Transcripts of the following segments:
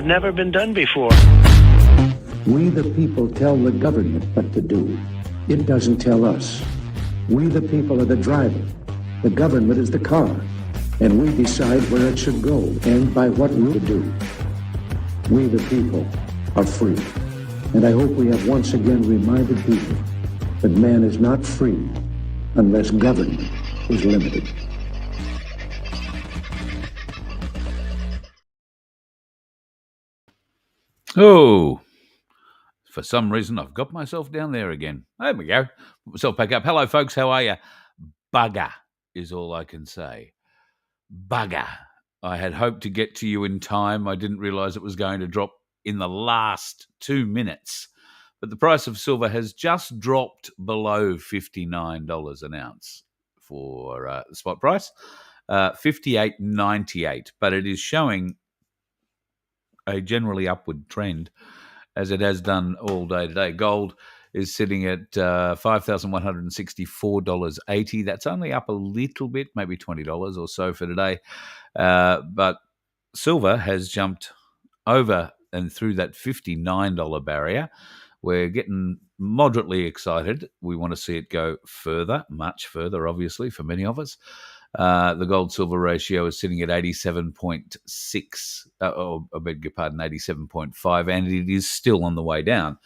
have never been done before. We the people tell the government what to do. It doesn't tell us. We the people are the driver. The government is the car. And we decide where it should go and by what route to do. We the people are free. And I hope we have once again reminded people that man is not free unless government is limited. Oh, for some reason, I've got myself down there again. There we go. Put myself back up. Hello, folks. How are you? Bugger is all I can say. Bugger. I had hoped to get to you in time. I didn't realize it was going to drop in the last 2 minutes. But the price of silver has just dropped below $59 an ounce for the spot price, $58.98. But it is showing a generally upward trend, as it has done all day today. Gold is sitting at $5,164.80. That's only up a little bit, maybe $20 or so for today. But silver has jumped over and through that $59 barrier. We're getting moderately excited. We want to see it go further, much further, obviously, for many of us. The gold-silver ratio is sitting at 87.6, I beg your pardon, 87.5, and it is still on the way down.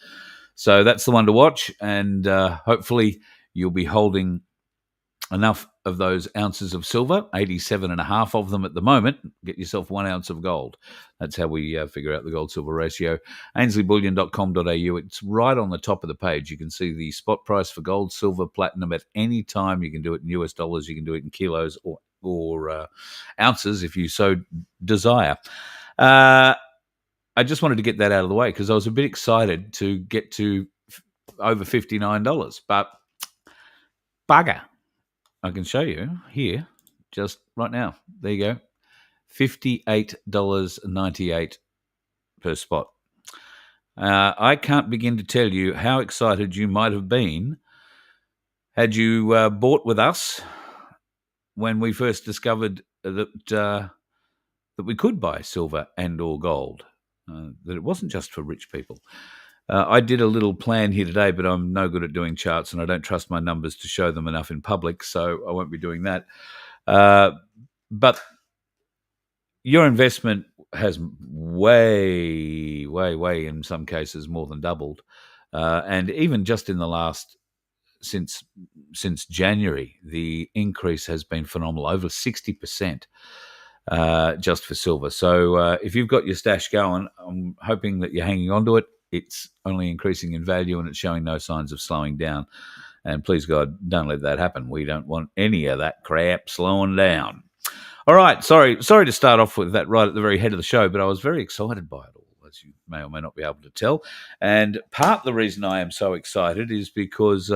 So that's the one to watch, and hopefully you'll be holding enough of those ounces of silver, 87.5 of them at the moment. Get yourself 1 ounce of gold. That's how we figure out the gold-silver ratio. AinsleyBullion.com.au. It's right on the top of the page. You can see the spot price for gold, silver, platinum at any time. You can do it in US dollars. You can do it in kilos or ounces if you so desire. I just wanted to get that out of the way because I was a bit excited to get to over $59, but bugger. I can show you here just right now. There you go. $58.98 per spot. I can't begin to tell you how excited you might have been had you bought with us when we first discovered that we could buy silver and or gold, that it wasn't just for rich people. I did a little plan here today, but I'm no good at doing charts and I don't trust my numbers to show them enough in public, so I won't be doing that. But your investment has way, in some cases, more than doubled. And even just in the last, since January, the increase has been phenomenal, over 60%. Just for silver. So if you've got your stash going, I'm hoping that you're hanging on to it. It's only increasing in value and it's showing no signs of slowing down. And please God, don't let that happen. We don't want any of that crap slowing down. All right, sorry to start off with that right at the very head of the show, but I was very excited by it all, as you may or may not be able to tell. And part of the reason I am so excited is because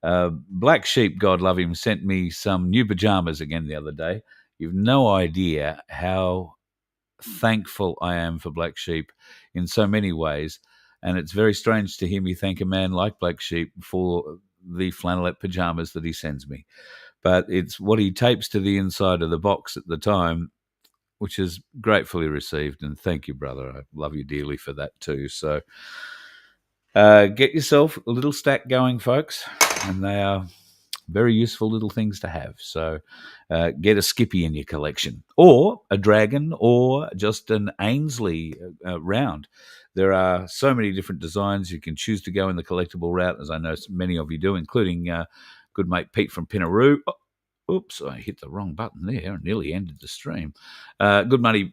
Black Sheep, God love him, sent me some new pajamas again the other day. You've no idea how thankful I am for Black Sheep in so many ways. And it's very strange to hear me thank a man like Black Sheep for the flannelette pajamas that he sends me. But it's what he tapes to the inside of the box at the time, which is gratefully received. And thank you, brother. I love you dearly for that too. So get yourself a little stack going, folks. And they are very useful little things to have. So get a Skippy in your collection, or a Dragon, or just an Ainsley round. There are so many different designs. You can choose to go in the collectible route, as I know many of you do, including good mate Pete from Pinaroo. Oops, I hit the wrong button there and nearly ended the stream. Good mate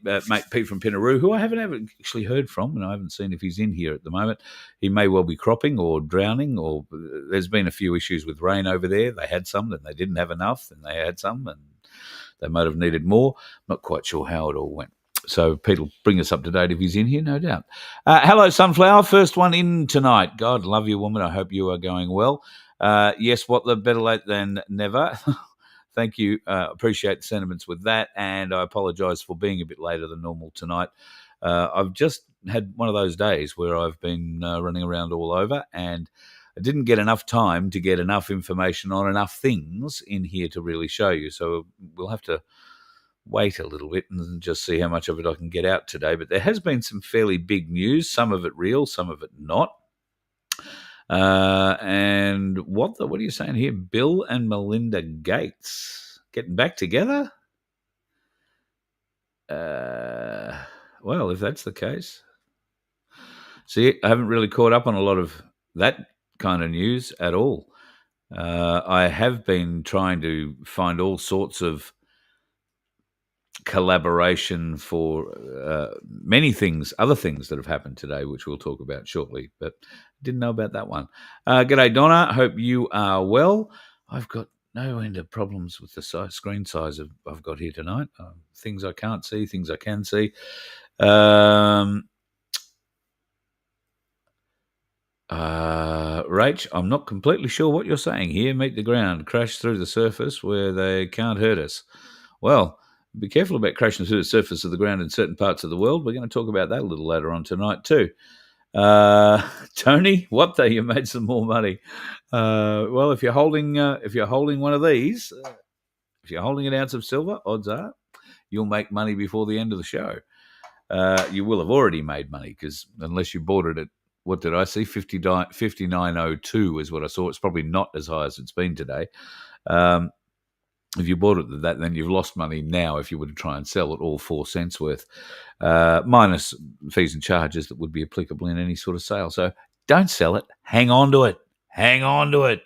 Pete from Pinaroo, who I haven't ever actually heard from, and I haven't seen if he's in here at the moment. He may well be cropping or drowning, or there's been a few issues with rain over there. They had some, then they didn't have enough, then they had some, and they might have needed more. Not quite sure how it all went. So Pete will bring us up to date if he's in here, no doubt. Hello, Sunflower. First one in tonight. God love you, woman. I hope you are going well. Yes, what the better late than never. Thank you. Appreciate the sentiments with that, and I apologise for being a bit later than normal tonight. I've just had one of those days where I've been running around all over, and I didn't get enough time to get enough information on enough things in here to really show you. So we'll have to wait a little bit and just see how much of it I can get out today. But there has been some fairly big news, some of it real, some of it not. And what are you saying here? Bill and Melinda Gates getting back together? Well, if that's the case. See, I haven't really caught up on a lot of that kind of news at all. I have been trying to find all sorts of collaboration for many things, other things that have happened today, which we'll talk about shortly, but didn't know about that one. G'day, Donna. Hope you are well. I've got no end of problems with the screen size I've got here tonight. Things I can't see, things I can see. Rach, I'm not completely sure what you're saying here. Meet the ground, crash through the surface where they can't hurt us. Well, be careful about crashing through the surface of the ground in certain parts of the world. We're going to talk about that a little later on tonight too. Tony, what the? You made some more money. Well, if you're holding one of these, if you're holding an ounce of silver, odds are you'll make money before the end of the show. You will have already made money because unless you bought it at, what did I see? 59.02 is what I saw. It's probably not as high as it's been today. If you bought it at that, then you've lost money now if you were to try and sell it all 4 cents worth, minus fees and charges that would be applicable in any sort of sale. So don't sell it. Hang on to it. Hang on to it.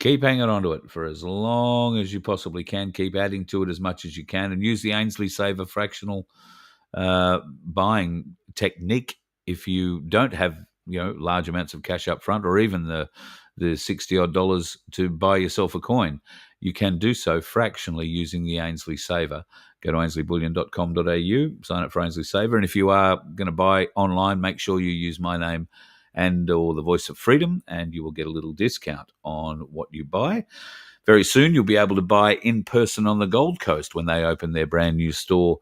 Keep hanging on to it for as long as you possibly can. Keep adding to it as much as you can and use the Ainsley Saver fractional buying technique if you don't have large amounts of cash up front or even the $60 to buy yourself a coin. You can do so fractionally using the Ainsley Saver. Go to ainsleyBullion.com.au, sign up for Ainsley Saver, and if you are going to buy online, make sure you use my name and or the Voice of Freedom, and you will get a little discount on what you buy. Very soon, you'll be able to buy in person on the Gold Coast when they open their brand new store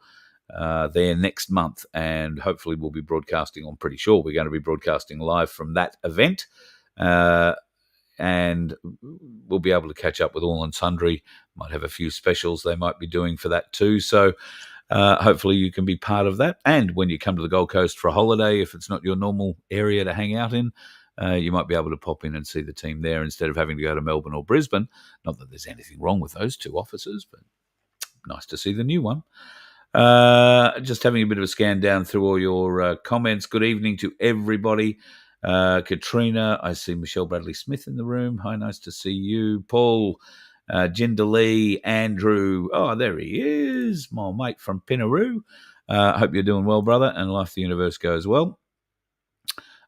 there next month, and hopefully we'll be broadcasting. I'm pretty sure we're going to be broadcasting live from that event. And we'll be able to catch up with all and sundry. Might have a few specials they might be doing for that too. So hopefully you can be part of that. And when you come to the Gold Coast for a holiday, if it's not your normal area to hang out in, you might be able to pop in and see the team there instead of having to go to Melbourne or Brisbane. Not that there's anything wrong with those two offices, but nice to see the new one. Just having a bit of a scan down through all your comments. Good evening to everybody. Katrina, I see Michelle Bradley Smith in the room. Hi, nice to see you. Paul, Jinder Lee, Andrew. Oh, there he is, my mate from Pinaroo. Hope you're doing well, brother, and life the universe goes well.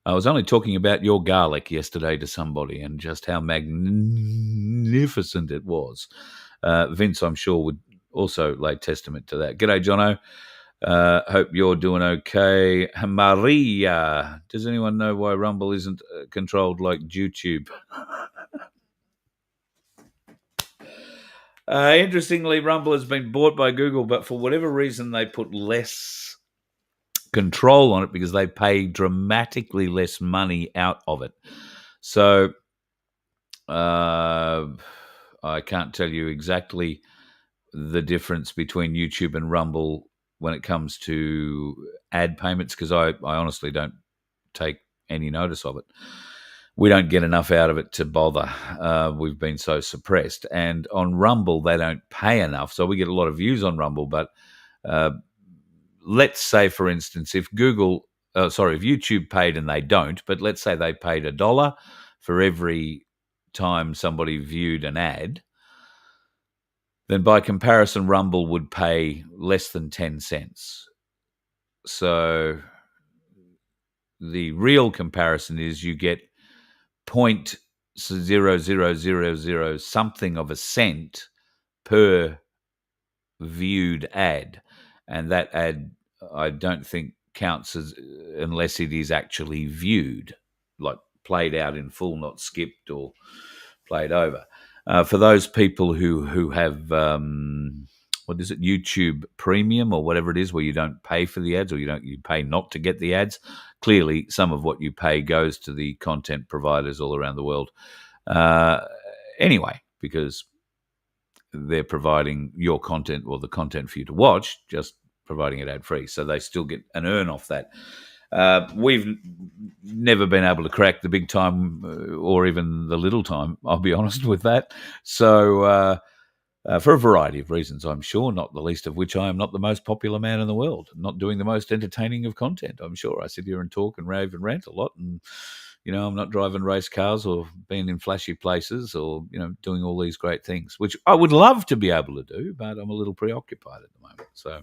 I was only talking about your garlic yesterday to somebody and just how magnificent it was. Vince, I'm sure, would also lay testament to that. G'day, Jono. Hope you're doing okay. Maria, does anyone know why Rumble isn't controlled like YouTube? Interestingly, Rumble has been bought by Google, but for whatever reason, they put less control on it because they pay dramatically less money out of it. So I can't tell you exactly the difference between YouTube and Rumble when it comes to ad payments, because I honestly don't take any notice of it. We don't get enough out of it to bother. We've been so suppressed. And on Rumble, they don't pay enough. So we get a lot of views on Rumble. But let's say, for instance, if YouTube paid and they don't, but let's say they paid $1 for every time somebody viewed an ad, then by comparison, Rumble would pay less than 10 cents. So the real comparison is you get 0.0000 something of a cent per viewed ad. And that ad, I don't think counts as unless it is actually viewed, like played out in full, not skipped or played over. For those people who have, YouTube Premium or whatever it is, where you don't pay for the ads or you pay not to get the ads, clearly some of what you pay goes to the content providers all around the world. Anyway, because they're providing your content or the content for you to watch, just providing it ad-free. So they still get an earn off that. We've never been able to crack the big time or even the little time, I'll be honest with that. So for a variety of reasons, I'm sure, not the least of which I am not the most popular man in the world, not doing the most entertaining of content. I'm sure I sit here and talk and rave and rant a lot, and I'm not driving race cars or being in flashy places or doing all these great things, which I would love to be able to do, but I'm a little preoccupied at the moment. So,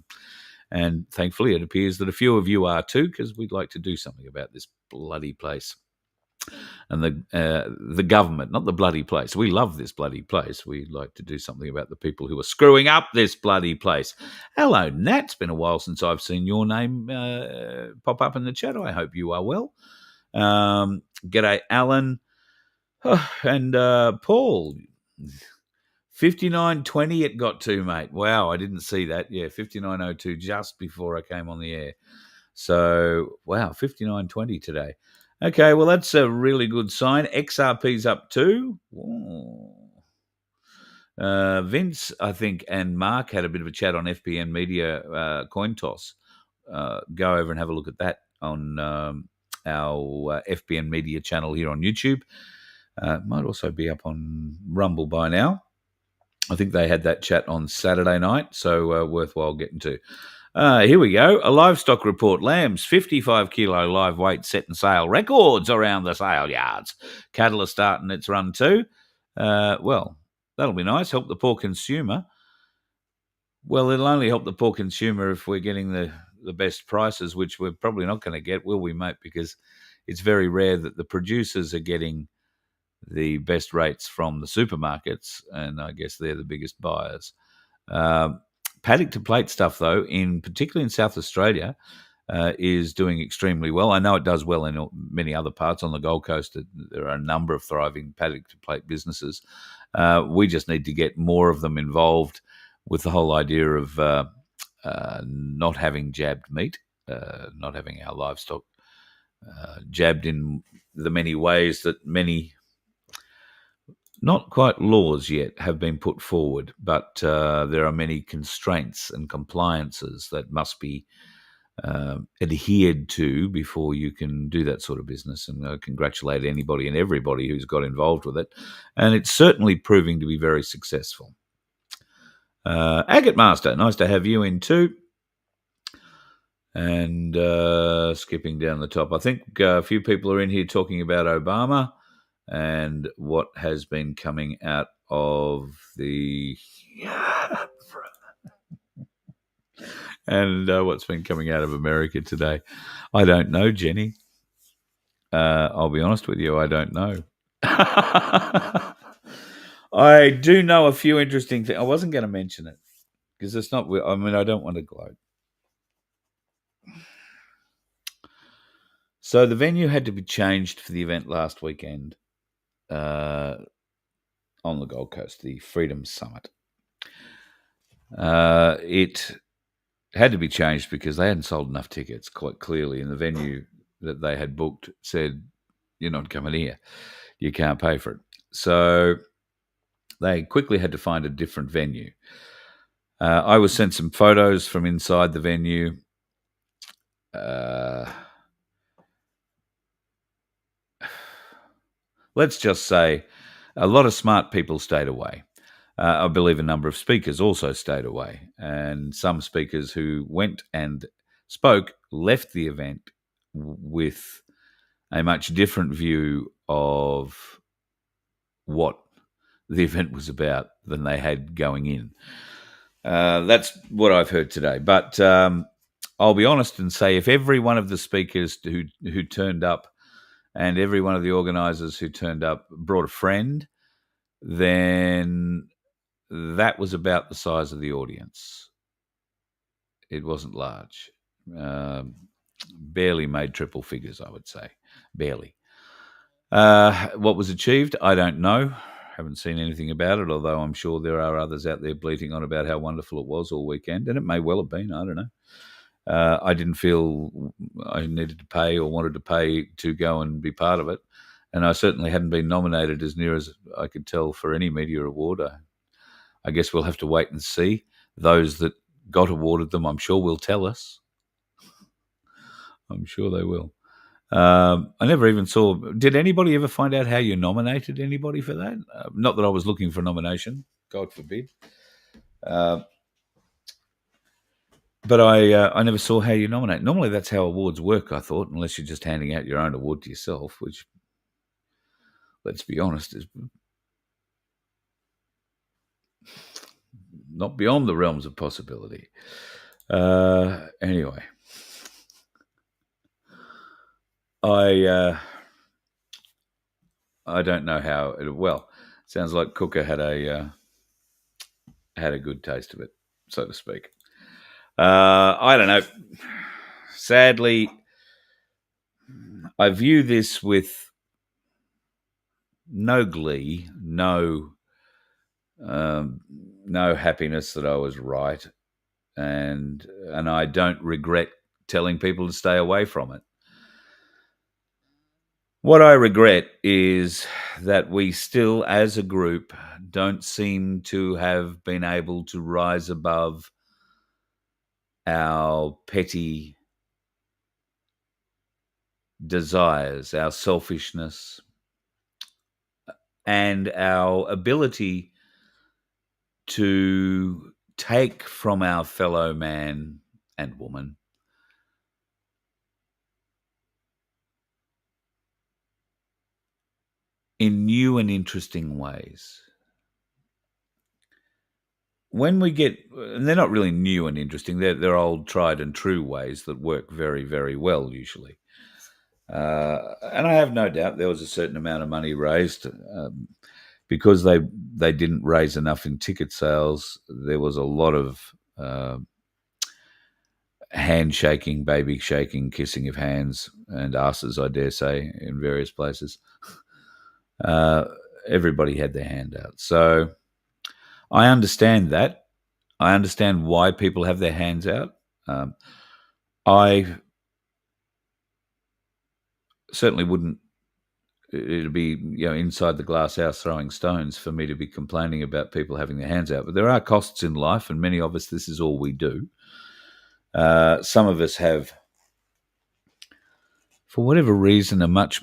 and thankfully, it appears that a few of you are too, because we'd like to do something about this bloody place. And the government, not the bloody place. We love this bloody place. We'd like to do something about the people who are screwing up this bloody place. Hello, Nat. It's been a while since I've seen your name pop up in the chat. I hope you are well. G'day, Alan. And Paul. 59.20 it got to, mate. Wow, I didn't see that. Yeah, 59.02 just before I came on the air. So, wow, 59.20 today. Okay, well, that's a really good sign. XRP's up too. Vince, I think, and Mark had a bit of a chat on FPN Media coin toss. Go over and have a look at that on our FPN Media channel here on YouTube. It might also be up on Rumble by now. I think they had that chat on Saturday night, so worthwhile getting to. Here we go. A livestock report. Lambs, 55 kilo live weight set and sale records around the sale yards. Cattle are starting its run too. Well, that'll be nice. Help the poor consumer. Well, it'll only help the poor consumer if we're getting the best prices, which we're probably not going to get, will we, mate? Because it's very rare that the producers are getting the best rates from the supermarkets, and I guess they're the biggest buyers. Paddock to plate stuff, though, particularly in South Australia, is doing extremely well. I know it does well in many other parts. On the Gold Coast, there are a number of thriving paddock to plate businesses. We just need to get more of them involved with the whole idea of not having jabbed meat, not having our livestock jabbed in the many ways that many, not quite laws yet, have been put forward, but there are many constraints and compliances that must be adhered to before you can do that sort of business. And I congratulate anybody and everybody who's got involved with it. And it's certainly proving to be very successful. Agate Master, nice to have you in too. And skipping down the top, I think a few people are in here talking about Obama and what has been coming out of the and what's been coming out of America today. I don't know, Jenny. I'll be honest with you, I don't know. I do know a few interesting things. I wasn't going to mention it because it's not. I mean, I don't want to gloat. So the venue had to be changed for the event last weekend on the Gold Coast, the Freedom Summit. It had to be changed because they hadn't sold enough tickets, quite clearly, and the venue that they had booked said, "You're not coming here. You can't pay for it." So they quickly had to find a different venue. I was sent some photos from inside the venue. Let's just say a lot of smart people stayed away. I believe a number of speakers also stayed away. And some speakers who went and spoke left the event with a much different view of what the event was about than they had going in. That's what I've heard today. But I'll be honest and say if every one of the speakers who turned up and every one of the organisers who turned up brought a friend, then that was about the size of the audience. It wasn't large. Barely made triple figures, I would say. Barely. What was achieved, I don't know. Haven't seen anything about it, although I'm sure there are others out there bleating on about how wonderful it was all weekend, and it may well have been. I don't know. I didn't feel I needed to pay or wanted to pay to go and be part of it. And I certainly hadn't been nominated, as near as I could tell, for any media award. I guess we'll have to wait and see. Those that got awarded them, I'm sure, will tell us. I'm sure they will. I never even saw. Did anybody ever find out how you nominated anybody for that? Not that I was looking for a nomination, God forbid. But I never saw how you nominate. Normally, that's how awards work, I thought, unless you're just handing out your own award to yourself, which, let's be honest, is not beyond the realms of possibility. Anyway, I don't know how. Well, sounds like Cooker had a good taste of it, so to speak. I don't know. Sadly, I view this with no glee, no happiness that I was right, and I don't regret telling people to stay away from it. What I regret is that we still, as a group, don't seem to have been able to rise above our petty desires, our selfishness, and our ability to take from our fellow man and woman in new and interesting ways. When we get, and they're not really new and interesting, they're old, tried and true ways that work very, very well usually. And I have no doubt there was a certain amount of money raised because they didn't raise enough in ticket sales. There was a lot of handshaking, baby shaking, kissing of hands and asses, I dare say, in various places. Everybody had their hand out. So I understand that. I understand why people have their hands out. I certainly wouldn't. It'd be inside the glass house throwing stones for me to be complaining about people having their hands out. But there are costs in life, and many of us, this is all we do. Some of us have, for whatever reason, a much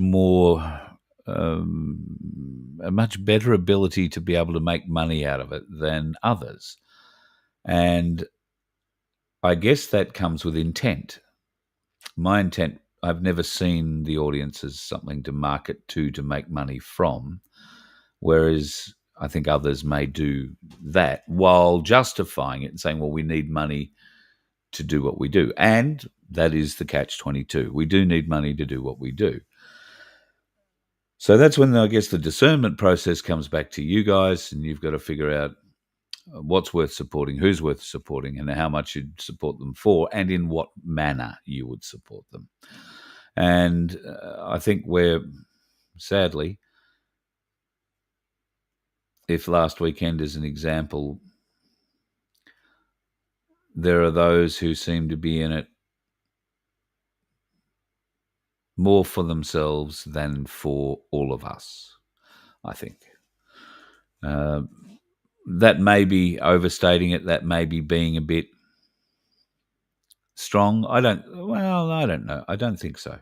better ability to be able to make money out of it than others. And I guess that comes with intent. My intent, I've never seen the audience as something to market to make money from, whereas I think others may do that while justifying it and saying, well, we need money to do what we do. And that is the catch-22. We do need money to do what we do. So that's when I guess the discernment process comes back to you guys, and you've got to figure out what's worth supporting, who's worth supporting, and how much you'd support them for, and in what manner you would support them. And I think we're, sadly, if last weekend is an example, there are those who seem to be in it more for themselves than for all of us, I think. That may be overstating it. That may be being a bit strong. I don't know. I don't think so.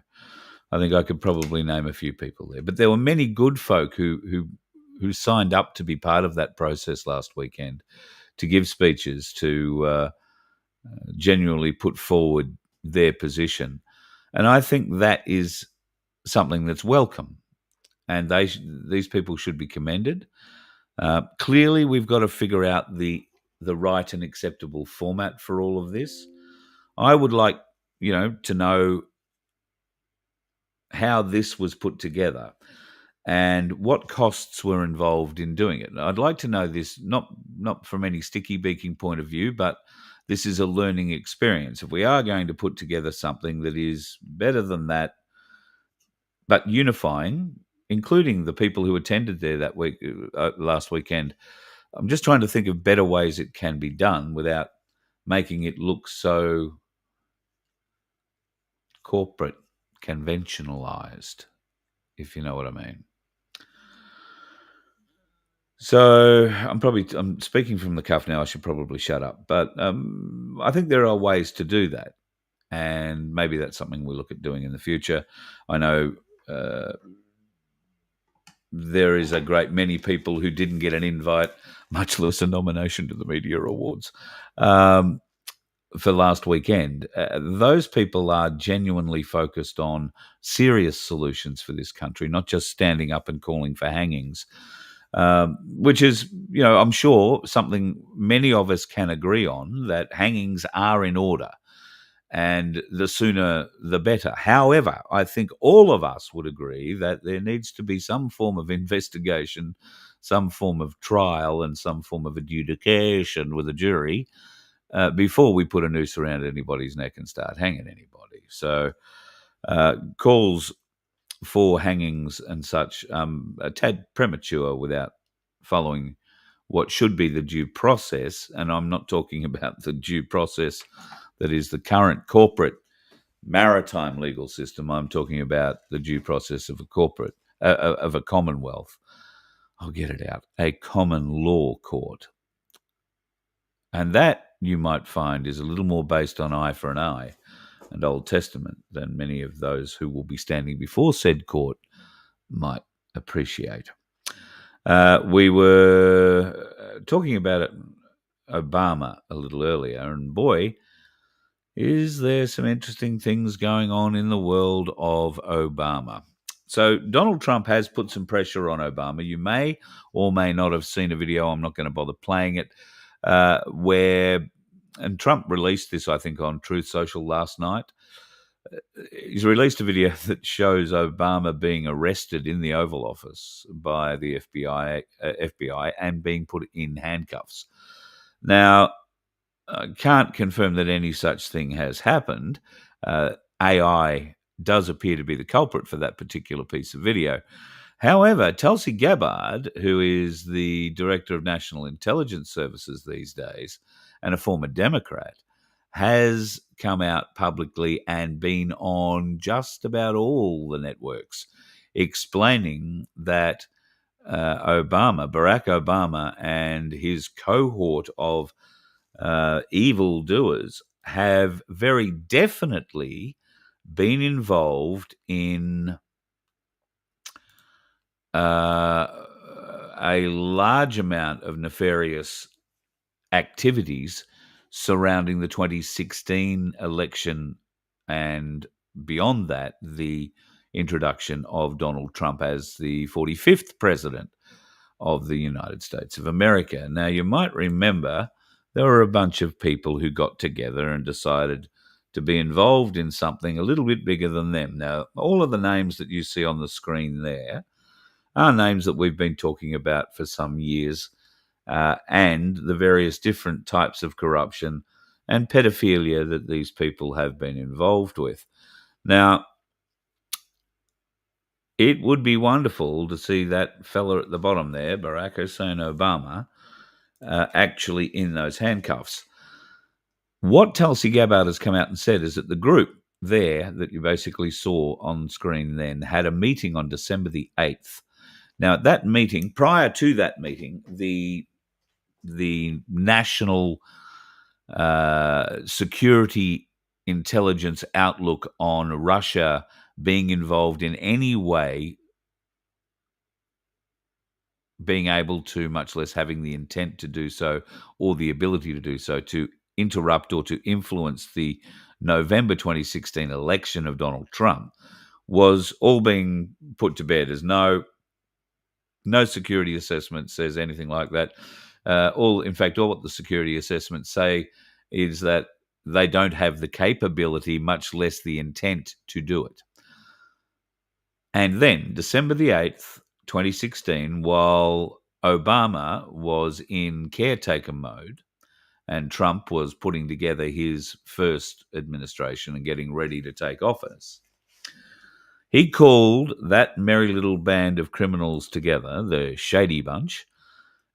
I think I could probably name a few people there. But there were many good folk who signed up to be part of that process last weekend, to give speeches, to genuinely put forward their position. And I think that is something that's welcome. And these people should be commended. Clearly, we've got to figure out the right and acceptable format for all of this. I would like, to know how this was put together and what costs were involved in doing it. I'd like to know this, not from any sticky beaking point of view, but this is a learning experience. If we are going to put together something that is better than that, but unifying, including the people who attended there that week, last weekend, I'm just trying to think of better ways it can be done without making it look so corporate, conventionalized, if you know what I mean. So I'm speaking from the cuff now. I should probably shut up, but I think there are ways to do that, and maybe that's something we look at doing in the future. I know uh, there is a great many people who didn't get an invite, much less a nomination to the media awards. Um, for last weekend, those people are genuinely focused on serious solutions for this country, not just standing up and calling for hangings, which is, I'm sure something many of us can agree on, that hangings are in order and the sooner the better. However, I think all of us would agree that there needs to be some form of investigation, some form of trial, and some form of adjudication with a jury before we put a noose around anybody's neck and start hanging anybody. So calls for hangings and such a tad premature without following what should be the due process. And I'm not talking about the due process that is the current corporate maritime legal system. I'm talking about the due process of a corporate, of a commonwealth. I'll get it out. A common law court. And that, you might find, is a little more based on eye for an eye and Old Testament than many of those who will be standing before said court might appreciate. We were talking about Obama a little earlier, and boy, is there some interesting things going on in the world of Obama. So Donald Trump has put some pressure on Obama. You may or may not have seen a video. I'm not going to bother playing it, and Trump released this, I think, on Truth Social last night. He's released a video that shows Obama being arrested in the Oval Office by the FBI and being put in handcuffs. Now, I can't confirm that any such thing has happened. AI does appear to be the culprit for that particular piece of video. However, Tulsi Gabbard, who is the Director of National Intelligence Services these days and a former Democrat, has come out publicly and been on just about all the networks explaining that Barack Obama, and his cohort of evildoers have very definitely been involved in a large amount of nefarious activities surrounding the 2016 election and beyond that, the introduction of Donald Trump as the 45th president of the United States of America. Now, you might remember there were a bunch of people who got together and decided to be involved in something a little bit bigger than them. Now, all of the names that you see on the screen there are names that we've been talking about for some years, and the various different types of corruption and pedophilia that these people have been involved with. Now, it would be wonderful to see that fella at the bottom there, Barack Hussein Obama, actually in those handcuffs. What Tulsi Gabbard has come out and said is that the group there that you basically saw on screen then had a meeting on December the 8th. Now, at that meeting, prior to that meeting, the national security intelligence outlook on Russia being involved in any way, being able to, much less having the intent to do so or the ability to do so, to interrupt or to influence the November 2016 election of Donald Trump, was all being put to bed as no security assessment says anything like that. All what the security assessments say is that they don't have the capability, much less the intent, to do it. And then, December the 8th, 2016, while Obama was in caretaker mode and Trump was putting together his first administration and getting ready to take office, he called that merry little band of criminals together, the Shady Bunch.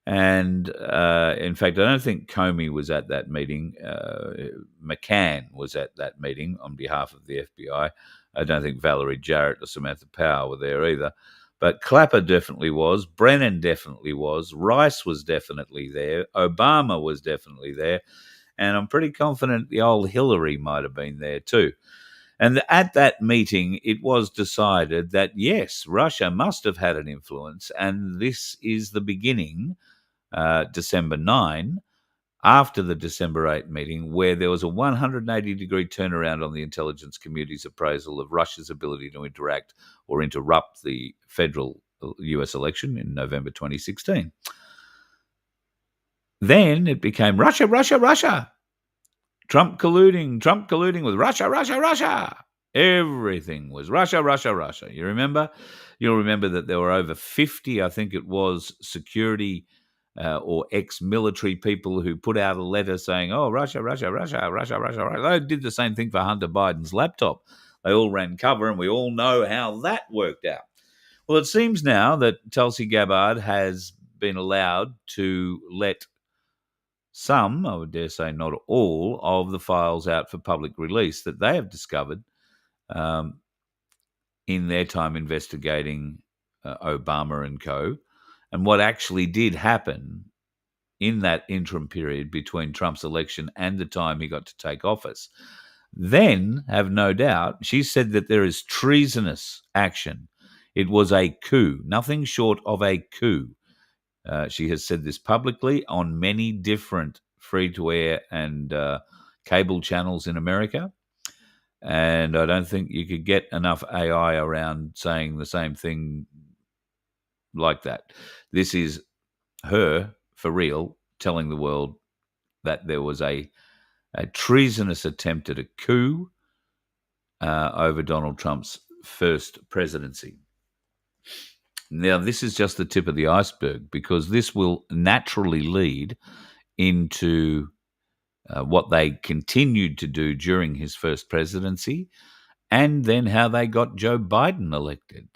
And in fact, I don't think Comey was at that meeting. McCann was at that meeting on behalf of the FBI. I don't think Valerie Jarrett or Samantha Power were there either. But Clapper definitely was. Brennan definitely was. Rice was definitely there. Obama was definitely there. And I'm pretty confident the old Hillary might have been there too. And at that meeting, it was decided that, yes, Russia must have had an influence. And this is the beginning, December 9, after the December 8 meeting, where there was a 180-degree turnaround on the intelligence community's appraisal of Russia's ability to interact or interrupt the federal US election in November 2016. Then it became Russia, Russia, Russia. Trump colluding with Russia, Russia, Russia. Everything was Russia, Russia, Russia. You remember? You'll remember that there were over 50, I think it was, security or ex-military people who put out a letter saying, oh, Russia, Russia, Russia, Russia, Russia, Russia. They did the same thing for Hunter Biden's laptop. They all ran cover, and we all know how that worked out. Well, it seems now that Tulsi Gabbard has been allowed to let some, I would dare say not all, of the files out for public release that they have discovered in their time investigating Obama and co. And what actually did happen in that interim period between Trump's election and the time he got to take office. Then, have no doubt, she said that there is treasonous action. It was a coup, nothing short of a coup. She has said this publicly on many different free-to-air and cable channels in America. And I don't think you could get enough AI around saying the same thing like that. This is her, for real, telling the world that there was a treasonous attempt at a coup over Donald Trump's first presidency. Now, this is just the tip of the iceberg, because this will naturally lead into what they continued to do during his first presidency, and then how they got Joe Biden elected,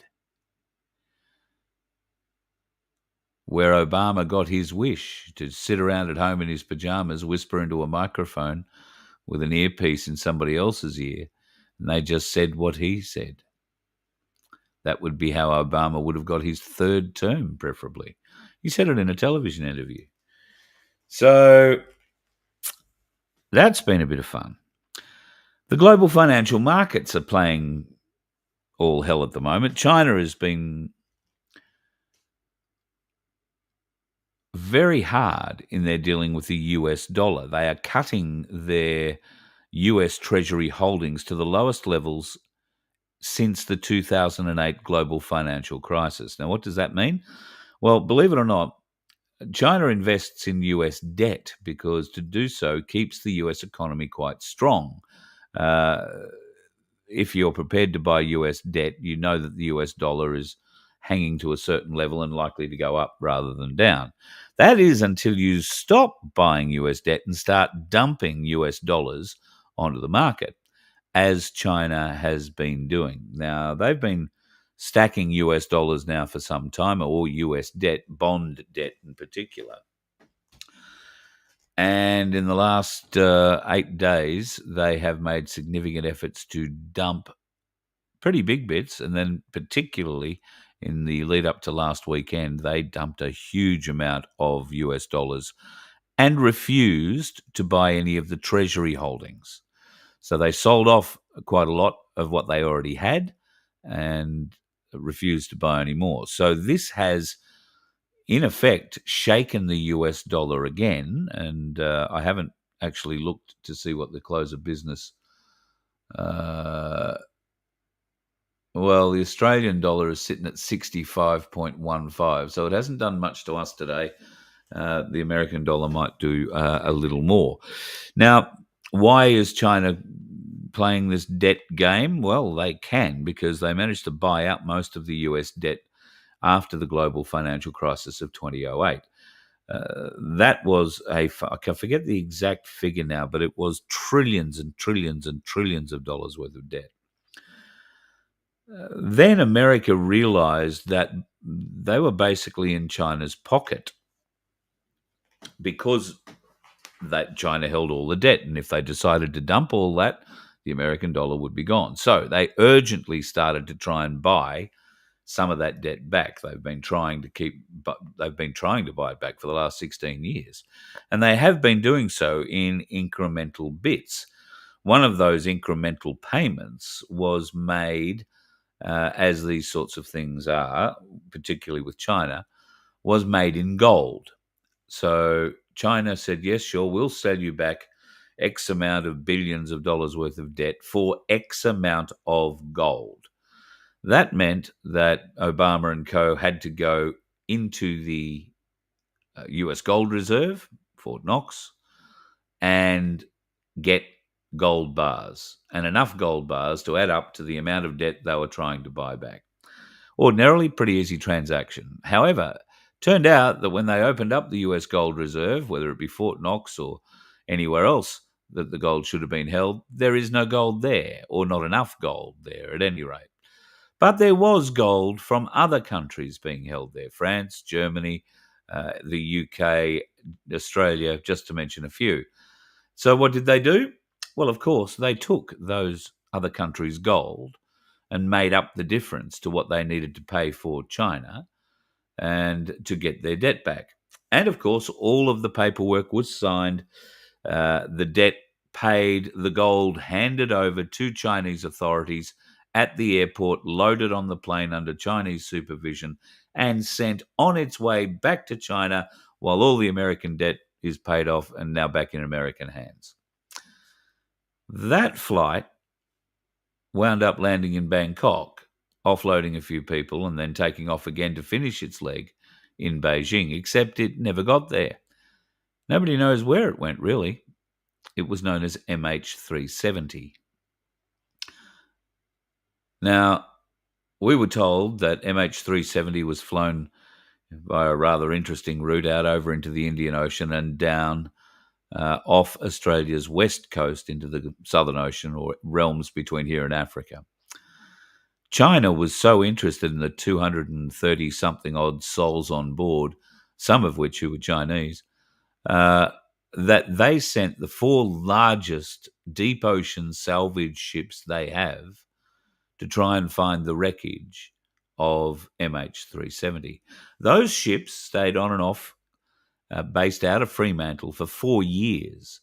where Obama got his wish to sit around at home in his pajamas, whisper into a microphone with an earpiece in somebody else's ear, and they just said what he said. That would be how Obama would have got his third term, preferably. He said it in a television interview. So that's been a bit of fun. The global financial markets are playing all hell at the moment. China has been very hard in their dealing with the US dollar. They are cutting their US Treasury holdings to the lowest levels since the 2008 global financial crisis. Now, what does that mean? Well, believe it or not, China invests in US debt because to do so keeps the US economy quite strong. If you're prepared to buy US debt, you know that the US dollar is hanging to a certain level and likely to go up rather than down. That is until you stop buying US debt and start dumping US dollars onto the market, as China has been doing. Now, they've been stacking US dollars now for some time, or US debt, bond debt in particular. And in the last 8 days, they have made significant efforts to dump pretty big bits, and then particularly in the lead up to last weekend, they dumped a huge amount of US dollars and refused to buy any of the Treasury holdings. So they sold off quite a lot of what they already had and refused to buy any more. So this has, in effect, shaken the US dollar again. And I haven't actually looked to see what the close of business. Well, the Australian dollar is sitting at 65.15, so it hasn't done much to us today. The American dollar might do a little more. Now, why is China playing this debt game? Well, they can, because they managed to buy out most of the US debt after the global financial crisis of 2008. That was I forget the exact figure now, but it was trillions and trillions and trillions of dollars worth of debt. Then America realized that they were basically in China's pocket because that China held all the debt. And if they decided to dump all that, the American dollar would be gone. So they urgently started to try and buy some of that debt back. They've been trying to buy it back for the last 16 years. And they have been doing so in incremental bits. One of those incremental payments was made, as these sorts of things are, particularly with China, was made in gold. So China said, yes, sure, we'll sell you back X amount of billions of dollars worth of debt for X amount of gold. That meant that Obama and co. had to go into the US gold reserve, Fort Knox, and get gold bars, and enough gold bars to add up to the amount of debt they were trying to buy back. Ordinarily, pretty easy transaction. However, turned out that when they opened up the US gold reserve, whether it be Fort Knox or anywhere else that the gold should have been held, there is no gold there, or not enough gold there at any rate. But there was gold from other countries being held there: France, Germany, the UK, Australia, just to mention a few. So what did they do? Well, of course, they took those other countries' gold and made up the difference to what they needed to pay for China and to get their debt back. And of course, all of the paperwork was signed, the debt paid, the gold handed over to Chinese authorities at the airport, loaded on the plane under Chinese supervision, and sent on its way back to China while all the American debt is paid off and now back in American hands. That flight wound up landing in Bangkok, offloading a few people and then taking off again to finish its leg in Beijing, except it never got there. Nobody knows where it went, really. It was known as MH370. Now, we were told that MH370 was flown by a rather interesting route out over into the Indian Ocean and down off Australia's west coast into the Southern Ocean, or realms between here and Africa. China was so interested in the 230-something odd souls on board, some of which who were Chinese, that they sent the 4 largest deep ocean salvage ships they have to try and find the wreckage of MH370. Those ships stayed on and off, based out of Fremantle, for 4 years.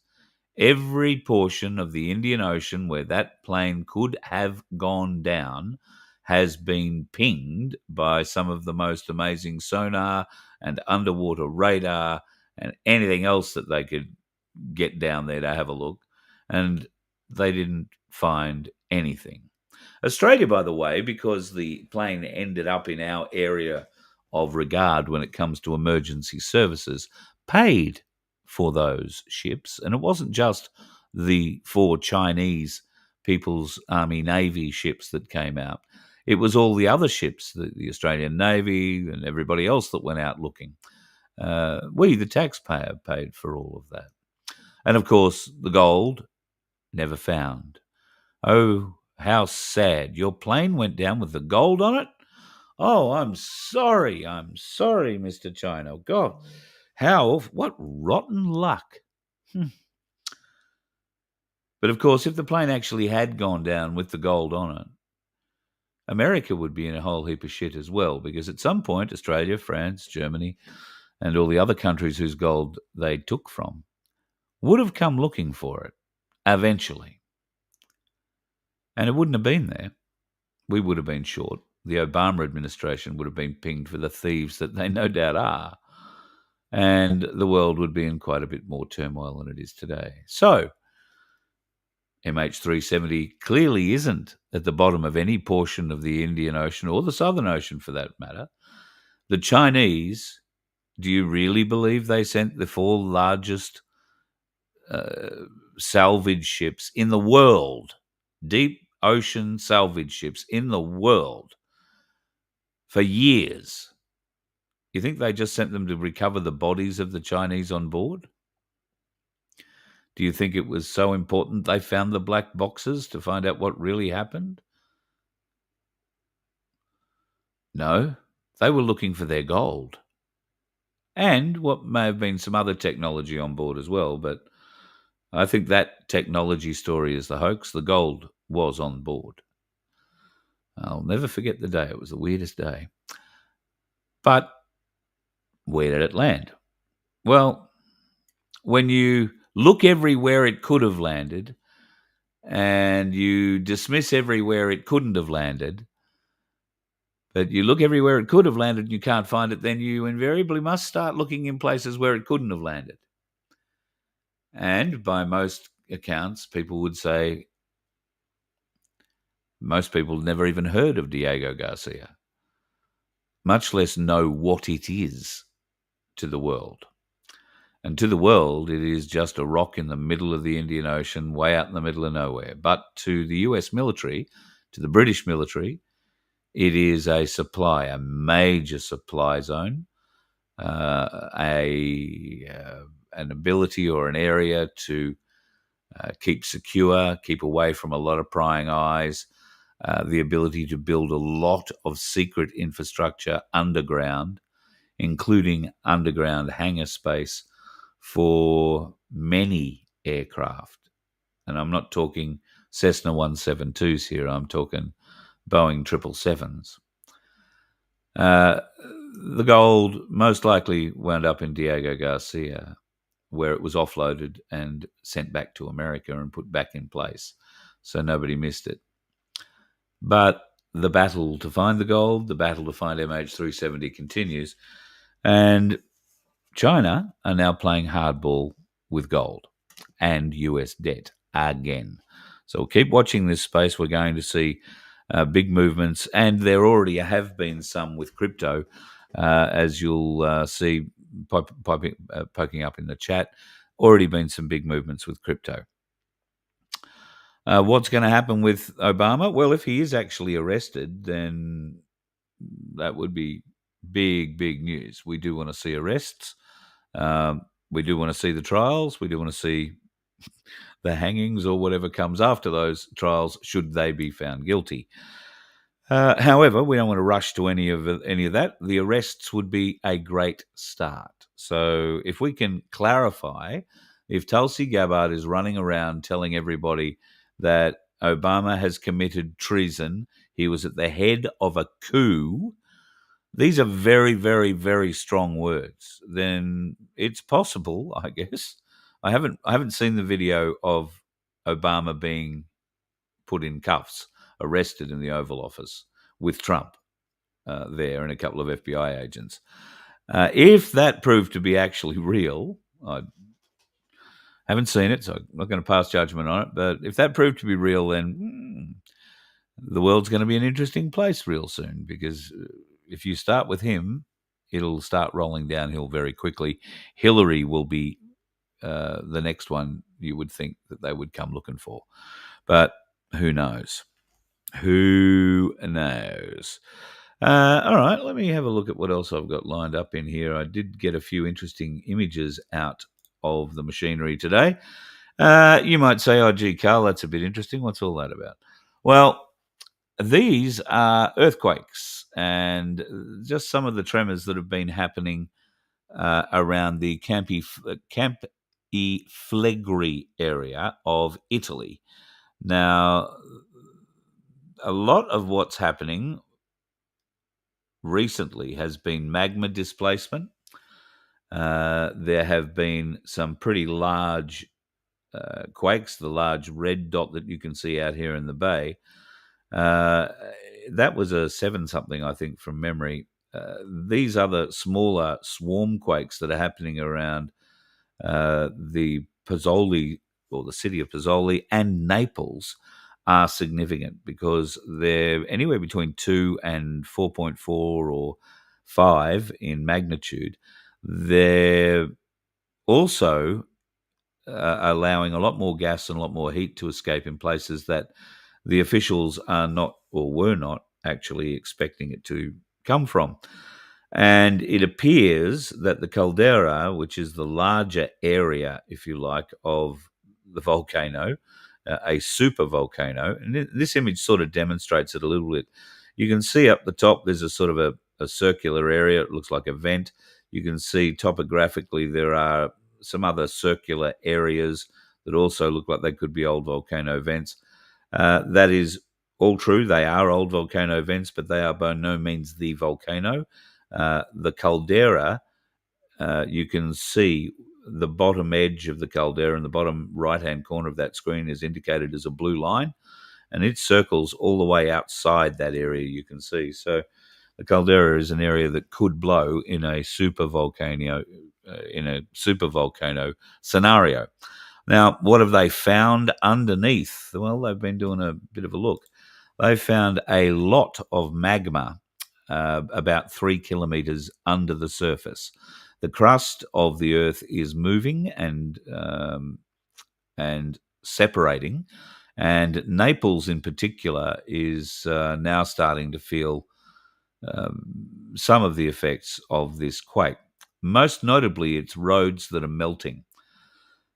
Every portion of the Indian Ocean where that plane could have gone down has been pinged by some of the most amazing sonar and underwater radar and anything else that they could get down there to have a look, and they didn't find anything. Australia, by the way, because the plane ended up in our area of regard when it comes to emergency services, paid for those ships. And it wasn't just the 4 Chinese People's Army Navy ships that came out. It was all the other ships, the Australian Navy and everybody else that went out looking. We, the taxpayer, paid for all of that. And of course, the gold, never found. Oh, how sad. Your plane went down with the gold on it? Oh, I'm sorry, Mr. China. God, what rotten luck. But of course, if the plane actually had gone down with the gold on it, America would be in a whole heap of shit as well, because at some point, Australia, France, Germany, and all the other countries whose gold they took from would have come looking for it eventually. And it wouldn't have been there. We would have been short. The Obama administration would have been pinged for the thieves that they no doubt are. And the world would be in quite a bit more turmoil than it is today. So, MH370 clearly isn't at the bottom of any portion of the Indian Ocean or the Southern Ocean for that matter. The Chinese, do you really believe they sent the 4 largest salvage ships in the world, deep ocean salvage ships in the world, for years? You think they just sent them to recover the bodies of the Chinese on board? Do you think it was so important they found the black boxes to find out what really happened? No, they were looking for their gold. And what may have been some other technology on board as well, but I think that technology story is the hoax. The gold was on board. I'll never forget the day. It was the weirdest day. But where did it land? Well, when you look everywhere it could have landed and you dismiss everywhere it couldn't have landed, but you look everywhere it could have landed and you can't find it, then you invariably must start looking in places where it couldn't have landed. And by most accounts, people would say most people never even heard of Diego Garcia, much less know what it is to the world. And to the world, it is just a rock in the middle of the Indian Ocean, way out in the middle of nowhere. But to the US military, to the British military, it is a major supply zone, an ability or an area to keep secure, keep away from a lot of prying eyes, the ability to build a lot of secret infrastructure underground, including underground hangar space for many aircraft. And I'm not talking Cessna 172s here, I'm talking Boeing 777s. The gold most likely wound up in Diego Garcia, where it was offloaded and sent back to America and put back in place, so nobody missed it. But the battle to find the gold, the battle to find MH370 continues, and China are now playing hardball with gold and US debt again. So we'll keep watching this space. We're going to see big movements, and there already have been some with crypto, as you'll see poking up in the chat. Already been some big movements with crypto. What's going to happen with Obama? Well, if he is actually arrested, then that would be big, big news. We do want to see arrests. We do want to see the trials. We do want to see the hangings or whatever comes after those trials, should they be found guilty. However, we don't want to rush to any of that. The arrests would be a great start. So if we can clarify, if Tulsi Gabbard is running around telling everybody that Obama has committed treason, he was at the head of a coup, these are very, very, very strong words, then it's possible, I guess. I haven't seen the video of Obama being put in cuffs, arrested in the Oval Office with Trump there and a couple of FBI agents. If that proved to be actually real, I haven't seen it, so I'm not going to pass judgment on it, but if that proved to be real, then the world's going to be an interesting place real soon, because if you start with him, it'll start rolling downhill very quickly. Hillary will be the next one you would think that they would come looking for. But who knows? Who knows? All right, let me have a look at what else I've got lined up in here. I did get a few interesting images out of the machinery today. You might say, oh, gee, Carl, that's a bit interesting. What's all that about? Well, these are earthquakes and just some of the tremors that have been happening around the Campi Flegrei area of Italy. Now, a lot of what's happening recently has been magma displacement. There have been some pretty large quakes, the large red dot that you can see out here in the bay. That was a 7-something, I think, from memory. These other smaller swarm quakes that are happening around the Pozzoli, or the city of Pozzoli, and Naples are significant because they're anywhere between 2 and 4.4 or 5 in magnitude. They're also allowing a lot more gas and a lot more heat to escape in places that the officials are not, or were not, actually expecting it to come from. And it appears that the caldera, which is the larger area, if you like, of the volcano, a super volcano, and this image sort of demonstrates it a little bit. You can see up the top there's a sort of a circular area. It looks like a vent. You can see topographically there are some other circular areas that also look like they could be old volcano vents. That is all true. They are old volcano vents, but they are by no means the volcano. The caldera, you can see the bottom edge of the caldera in the bottom right-hand corner of that screen is indicated as a blue line, and it circles all the way outside that area you can see. So the caldera is an area that could blow in a supervolcano scenario. Now, what have they found underneath? Well, they've been doing a bit of a look. They found a lot of magma about 3 kilometers under the surface. The crust of the Earth is moving and separating, and Naples in particular is now starting to feel some of the effects of this quake. Most notably, it's roads that are melting.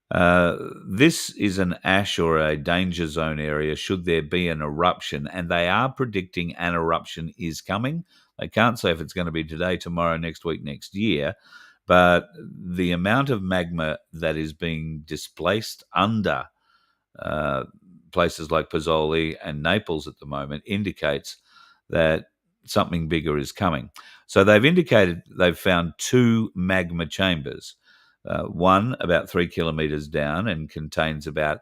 This is an ash or a danger zone area should there be an eruption, and they are predicting an eruption is coming. They can't say if it's going to be today, tomorrow, next week, next year, but the amount of magma that is being displaced under places like Pozzuoli and Naples at the moment indicates that something bigger is coming. So they've found 2 magma chambers. One about 3 kilometers down and contains about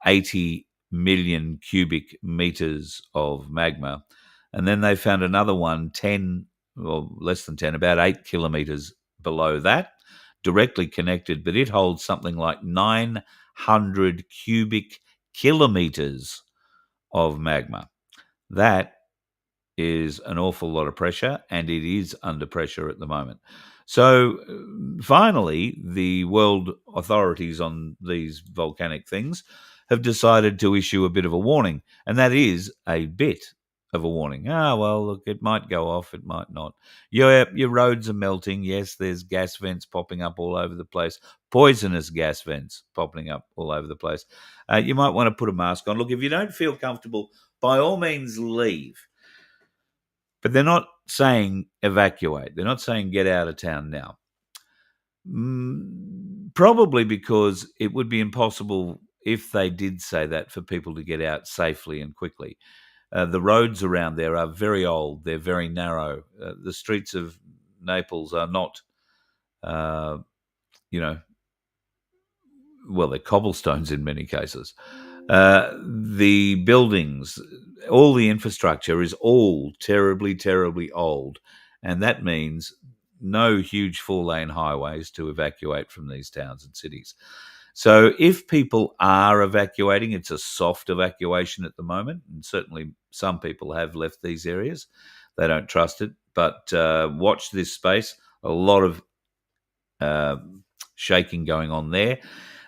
80 million cubic meters of magma. And then they found another one, 10, well, less than 10, about 8 kilometers below that, directly connected, but it holds something like 900 cubic kilometers of magma. That is an awful lot of pressure, and it is under pressure at the moment. So finally, the world authorities on these volcanic things have decided to issue a bit of a warning, and that is a bit of a warning. Well, look, it might go off, it might not. Your roads are melting. Yes, there's gas vents popping up all over the place, poisonous gas vents popping up all over the place. You might want to put a mask on. Look, if you don't feel comfortable, by all means leave. But they're not saying evacuate. They're not saying get out of town now. Probably because it would be impossible if they did say that for people to get out safely and quickly. The roads around there are very old. They're very narrow. The streets of Naples are not, well, they're cobblestones in many cases. The buildings, all the infrastructure is all terribly, terribly old. And that means no huge 4-lane highways to evacuate from these towns and cities. So if people are evacuating, it's a soft evacuation at the moment. And certainly some people have left these areas. They don't trust it. But watch this space. A lot of shaking going on there.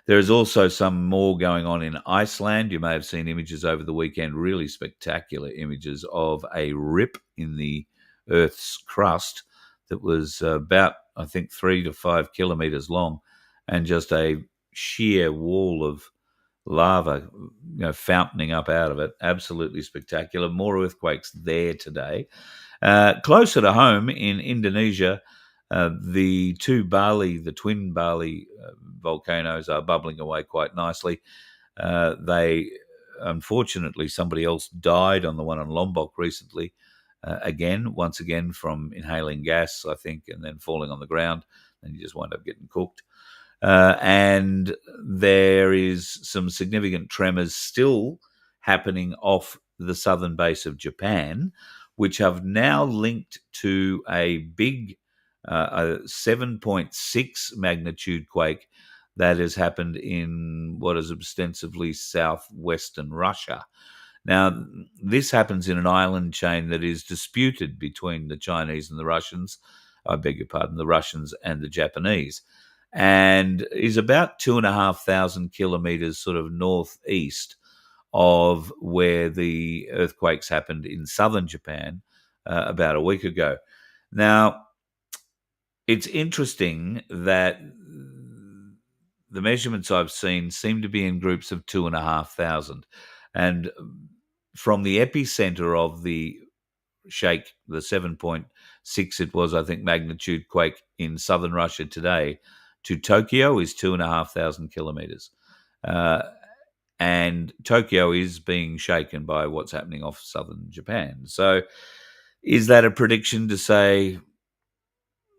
There is also some more going on in Iceland. You may have seen images over the weekend, really spectacular images of a rip in the Earth's crust that was about, I think, 3 to 5 kilometers long, and just a sheer wall of lava, fountaining up out of it. Absolutely spectacular. More earthquakes there today. Closer to home in Indonesia, the twin Bali volcanoes are bubbling away quite nicely. Unfortunately, somebody else died on the one on Lombok recently, once again from inhaling gas, I think, and then falling on the ground, and you just wind up getting cooked. And there is some significant tremors still happening off the southern base of Japan, which have now linked to a big a 7.6 magnitude quake that has happened in what is ostensibly southwestern Russia. Now, this happens in an island chain that is disputed between the Chinese and the Russians, the Russians and the Japanese, and is about 2,500 kilometers sort of northeast of where the earthquakes happened in southern Japan about a week ago. Now, it's interesting that the measurements I've seen seem to be in groups of 2,500. And from the epicenter of the shake, the 7.6 it was, I think, magnitude quake in southern Russia today, to Tokyo is 2,500 kilometers. and Tokyo is being shaken by what's happening off southern Japan. So is that a prediction to say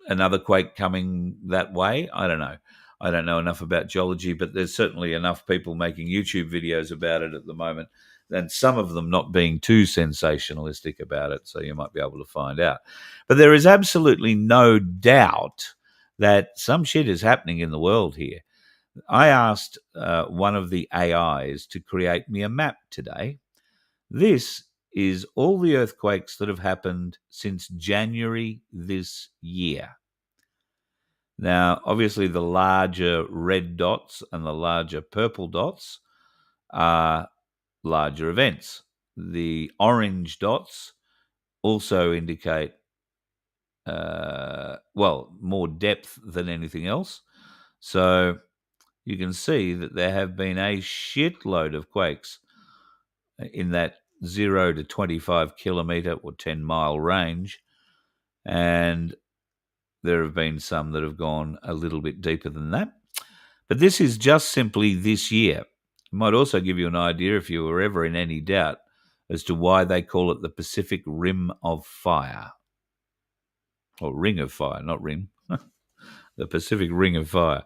another quake coming that way? I don't know. I don't know enough about geology, but there's certainly enough people making YouTube videos about it at the moment, and some of them not being too sensationalistic about it, so you might be able to find out. But there is absolutely no doubt that some shit is happening in the world here. I asked one of the AIs to create me a map today. This is all the earthquakes that have happened since January this year. Now, obviously, the larger red dots and the larger purple dots are larger events. The orange dots also indicate, more depth than anything else. So you can see that there have been a shitload of quakes in that 0 to 25 kilometre or 10-mile range. And there have been some that have gone a little bit deeper than that. But this is just simply this year. It might also give you an idea, if you were ever in any doubt, as to why they call it the Pacific Rim of Fire. Or Ring of Fire, not rim. The Pacific Ring of Fire.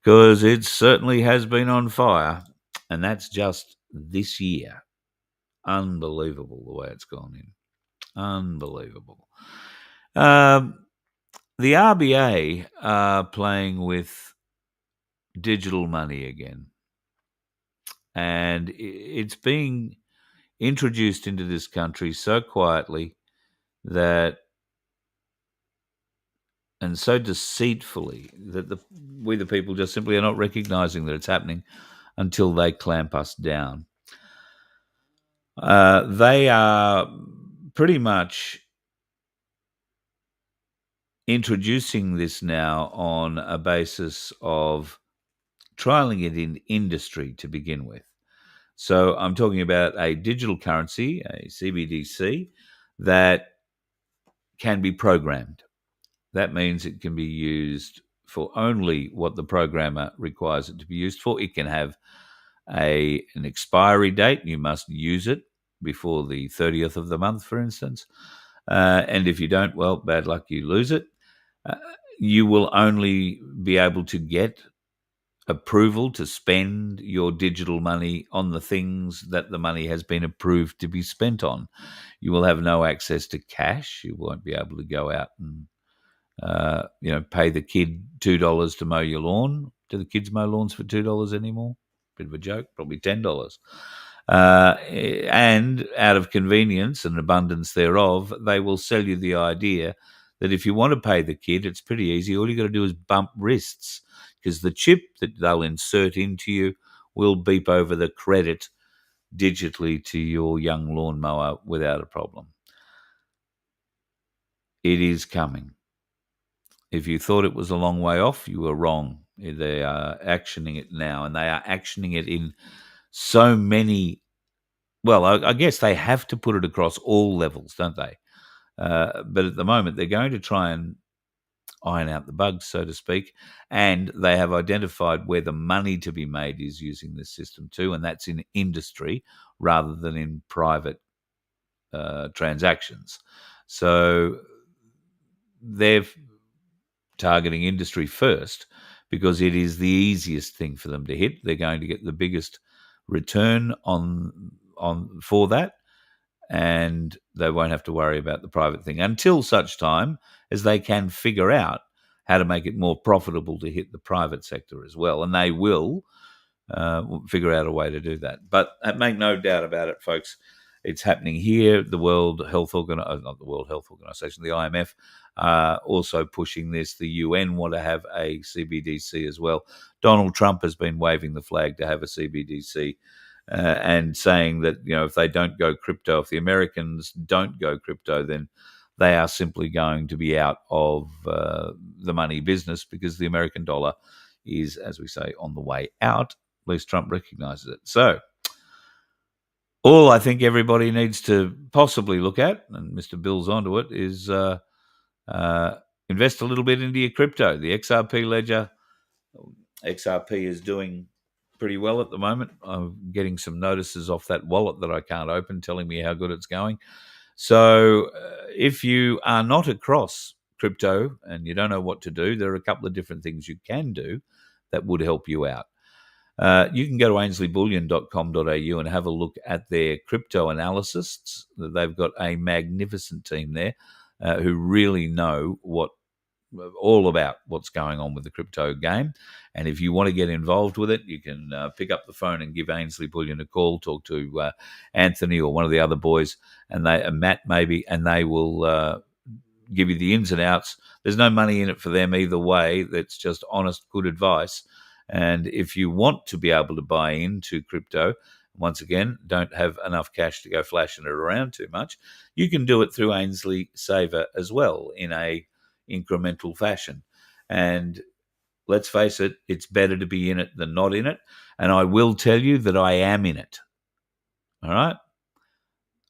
Because it certainly has been on fire, and that's just this year. Unbelievable the way it's gone in. Unbelievable. The RBA are playing with digital money again. And it's being introduced into this country so quietly that, and so deceitfully, that we the people just simply are not recognizing that it's happening until they clamp us down. They are pretty much introducing this now on a basis of trialing it in industry to begin with. So I'm talking about a digital currency, a CBDC, that can be programmed. That means it can be used for only what the programmer requires it to be used for. It can have an expiry date. You must use it before the 30th of the month, for instance. And if you don't, well, bad luck, you lose it. You will only be able to get approval to spend your digital money on the things that the money has been approved to be spent on. You will have no access to cash. You won't be able to go out and pay the kid $2 to mow your lawn. Do the kids mow lawns for $2 anymore? Bit of a joke, probably $10. And out of convenience and abundance thereof, they will sell you the idea that if you want to pay the kid, it's pretty easy. All you got to do is bump wrists, because the chip that they'll insert into you will beep over the credit digitally to your young lawnmower without a problem. It is coming. If you thought it was a long way off, you were wrong. They are actioning it now, and they are actioning it in so many. Well, I guess they have to put it across all levels, don't they? But at the moment, they're going to try and iron out the bugs, so to speak, and they have identified where the money to be made is using this system too, and that's in industry rather than in private transactions. So they're targeting industry first because it is the easiest thing for them to hit. They're going to get the biggest return on for that, and they won't have to worry about the private thing until such time as they can figure out how to make it more profitable to hit the private sector as well. And they will figure out a way to do that. But make no doubt about it, folks, it's happening here. The World Health not the World Health Organization, the IMF, also pushing this. The UN want to have a CBDC as well. Donald Trump has been waving the flag to have a CBDC. And saying that, if they don't go crypto, if the Americans don't go crypto, then they are simply going to be out of the money business, because the American dollar is, as we say, on the way out. At least Trump recognizes it. So all I think everybody needs to possibly look at, and Mr. Bill's onto it, is invest a little bit into your crypto. The XRP ledger, XRP is doing pretty well at the moment. I'm getting some notices off that wallet that I can't open telling me how good it's going. So if you are not across crypto and you don't know what to do, there are a couple of different things you can do that would help you out. You can go to ainsleyBullion.com.au and have a look at their crypto analysts. They've got a magnificent team there who really know all about what's going on with the crypto game. And if you want to get involved with it, you can pick up the phone and give Ainsley Bullion a call, talk to Anthony or one of the other boys, and Matt maybe, and they will give you the ins and outs. There's no money in it for them either way. That's just honest, good advice. And if you want to be able to buy into crypto, once again, don't have enough cash to go flashing it around too much, you can do it through Ainsley Saver as well in a incremental fashion. And let's face it, it's better to be in it than not in it. And I will tell you that I am in it. All right?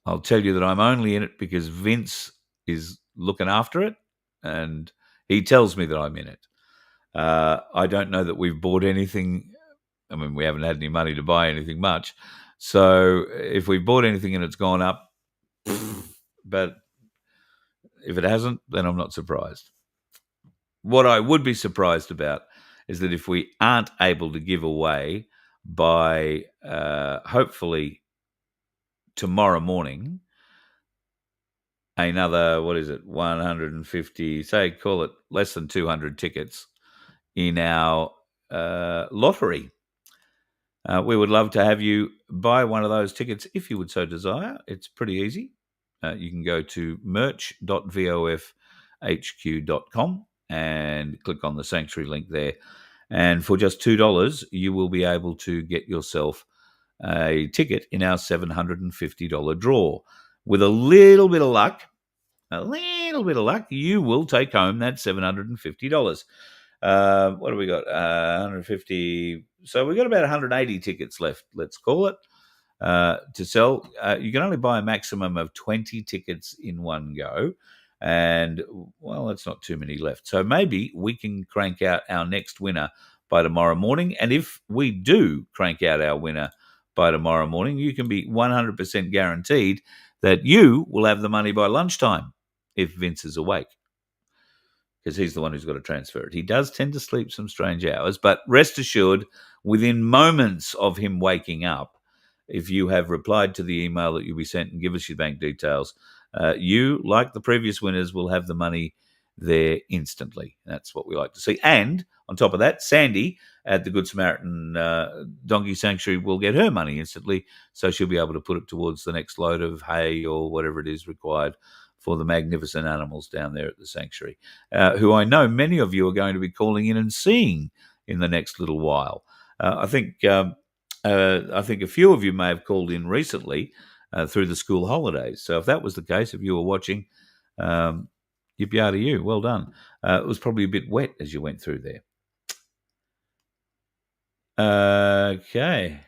I'll tell you that I'm only in it because Vince is looking after it and he tells me that I'm in it. I don't know that we've bought anything. I mean, we haven't had any money to buy anything much. So if we've bought anything and it's gone up, but if it hasn't, then I'm not surprised. What I would be surprised about is that if we aren't able to give away by hopefully tomorrow morning another, 150, say, call it less than 200 tickets in our lottery. We would love to have you buy one of those tickets if you would so desire. It's pretty easy. You can go to merch.vofhq.com and click on the Sanctuary link there. And for just $2, you will be able to get yourself a ticket in our $750 draw. With a little bit of luck, you will take home that $750. What have we got? 150. So we've got about 180 tickets left, let's call it, to sell. You can only buy a maximum of 20 tickets in one go. And, well, that's not too many left. So maybe we can crank out our next winner by tomorrow morning. And if we do crank out our winner by tomorrow morning, you can be 100% guaranteed that you will have the money by lunchtime if Vince is awake, because he's the one who's got to transfer it. He does tend to sleep some strange hours, but rest assured, within moments of him waking up, if you have replied to the email that you'll be sent and give us your bank details, you, like the previous winners, will have the money there instantly. That's what we like to see. And on top of that, Sandy at the Good Samaritan Donkey Sanctuary will get her money instantly, so she'll be able to put it towards the next load of hay or whatever it is required for the magnificent animals down there at the sanctuary, who I know many of you are going to be calling in and seeing in the next little while. I think a few of you may have called in recently through the school holidays. So if that was the case, if you were watching, yippee to you. Well done. It was probably a bit wet as you went through there. Okay.